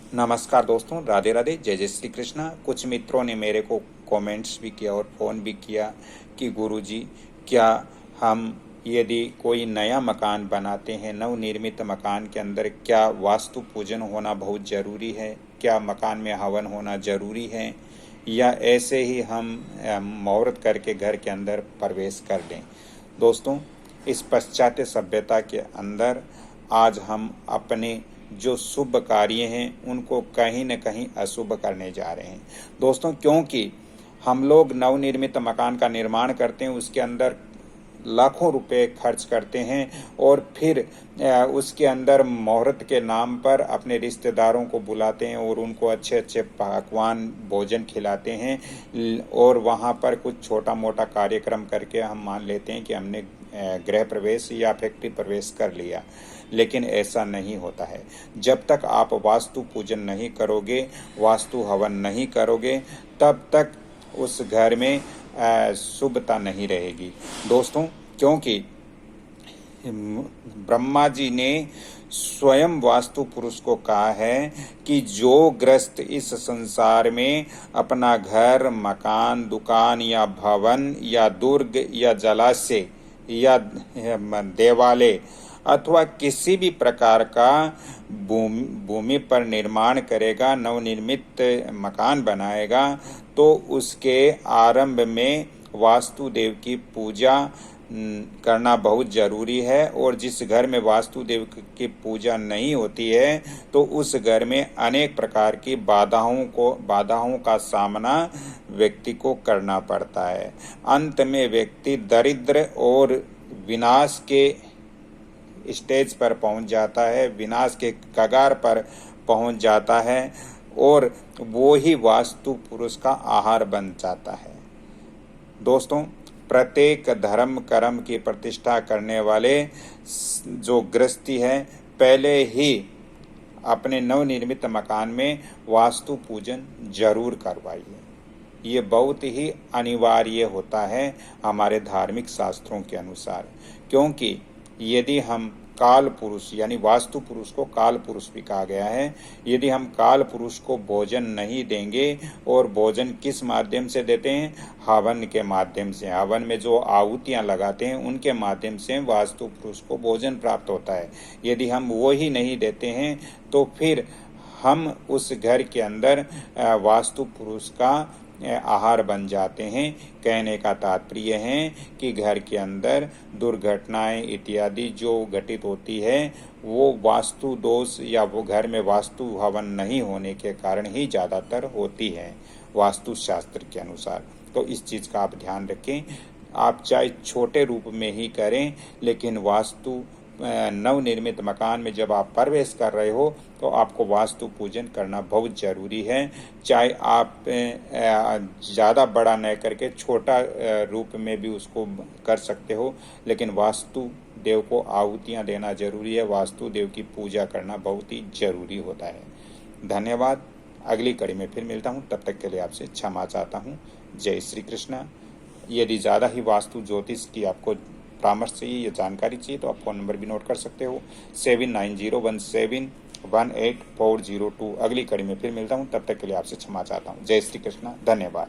नमस्कार दोस्तों, राधे राधे, जय जय श्री कृष्णा। कुछ मित्रों ने मेरे को कमेंट्स भी किया और फ़ोन भी किया कि गुरुजी, क्या हम यदि कोई नया मकान बनाते हैं, नवनिर्मित मकान के अंदर क्या वास्तु पूजन होना बहुत ज़रूरी है? क्या मकान में हवन होना ज़रूरी है, या ऐसे ही हम मुहूर्त करके घर के अंदर प्रवेश कर लें? दोस्तों, इस पाश्चात्य सभ्यता के अंदर आज हम अपने जो शुभ कार्य हैं उनको कहीं न कहीं अशुभ करने जा रहे हैं दोस्तों। क्योंकि हम लोग नवनिर्मित मकान का निर्माण करते हैं, उसके अंदर लाखों रुपए खर्च करते हैं और फिर उसके अंदर मुहूर्त के नाम पर अपने रिश्तेदारों को बुलाते हैं और उनको अच्छे अच्छे पकवान भोजन खिलाते हैं और वहाँ पर कुछ छोटा मोटा कार्यक्रम करके हम मान लेते हैं कि हमने गृह प्रवेश या फैक्ट्री प्रवेश कर लिया। लेकिन ऐसा नहीं होता है। जब तक आप वास्तु पूजन नहीं करोगे, वास्तु हवन नहीं करोगे, तब तक उस घर में शुभता नहीं रहेगी दोस्तों। क्योंकि ब्रह्मा जी ने स्वयं वास्तु पुरुष को कहा है कि जो ग्रस्त इस संसार में अपना घर, मकान, दुकान या भवन या दुर्ग या जलाशय या देवालय अथवा किसी भी प्रकार का भूमि पर निर्माण करेगा, नवनिर्मित मकान बनाएगा, तो उसके आरंभ में वास्तुदेव की पूजा करना बहुत जरूरी है। और जिस घर में वास्तुदेव की पूजा नहीं होती है तो उस घर में अनेक प्रकार की बाधाओं का सामना व्यक्ति को करना पड़ता है। अंत में व्यक्ति दरिद्र और विनाश के स्टेज पर पहुंच जाता है, विनाश के कगार पर पहुंच जाता है और वो ही वास्तु पुरुष का आहार बन जाता है। दोस्तों, प्रत्येक धर्म कर्म की प्रतिष्ठा करने वाले जो गृहस्थी है, पहले ही अपने नवनिर्मित मकान में वास्तु पूजन जरूर करवाइए। ये बहुत ही अनिवार्य होता है हमारे धार्मिक शास्त्रों के अनुसार। क्योंकि यदि हम काल पुरुष यानी वास्तु पुरुष को काल पुरुष भी कहा गया है, यदि हम काल पुरुष को भोजन नहीं देंगे, और भोजन किस माध्यम से देते हैं? हवन के माध्यम से। हवन में जो आहुतियां लगाते हैं उनके माध्यम से वास्तु पुरुष को भोजन प्राप्त होता है। यदि हम वो ही नहीं देते हैं तो फिर हम उस घर के अंदर वास्तु पुरुष का आहार बन जाते हैं। कहने का तात्पर्य है कि घर के अंदर दुर्घटनाएं इत्यादि जो घटित होती है वो वास्तु दोष या वो घर में वास्तु हवन नहीं होने के कारण ही ज़्यादातर होती है वास्तु शास्त्र के अनुसार। तो इस चीज़ का आप ध्यान रखें। आप चाहे छोटे रूप में ही करें, लेकिन वास्तु नवनिर्मित मकान में जब आप प्रवेश कर रहे हो तो आपको वास्तु पूजन करना बहुत ज़रूरी है। चाहे आप ज़्यादा बड़ा न करके छोटा रूप में भी उसको कर सकते हो, लेकिन वास्तु देव को आहुतियाँ देना जरूरी है। वास्तु देव की पूजा करना बहुत ही जरूरी होता है। धन्यवाद। अगली कड़ी में फिर मिलता हूँ, तब तक के लिए आपसे क्षमा चाहता हूँ। जय श्री कृष्णा। यदि ज़्यादा ही वास्तु ज्योतिष की आपको परामर्श चाहिए या जानकारी चाहिए तो आप फ़ोन नंबर भी नोट कर सकते हो, 7901718402। अगली कड़ी में फिर मिलता हूँ, तब तक के लिए आपसे क्षमा चाहता हूँ। जय श्री कृष्णा। धन्यवाद।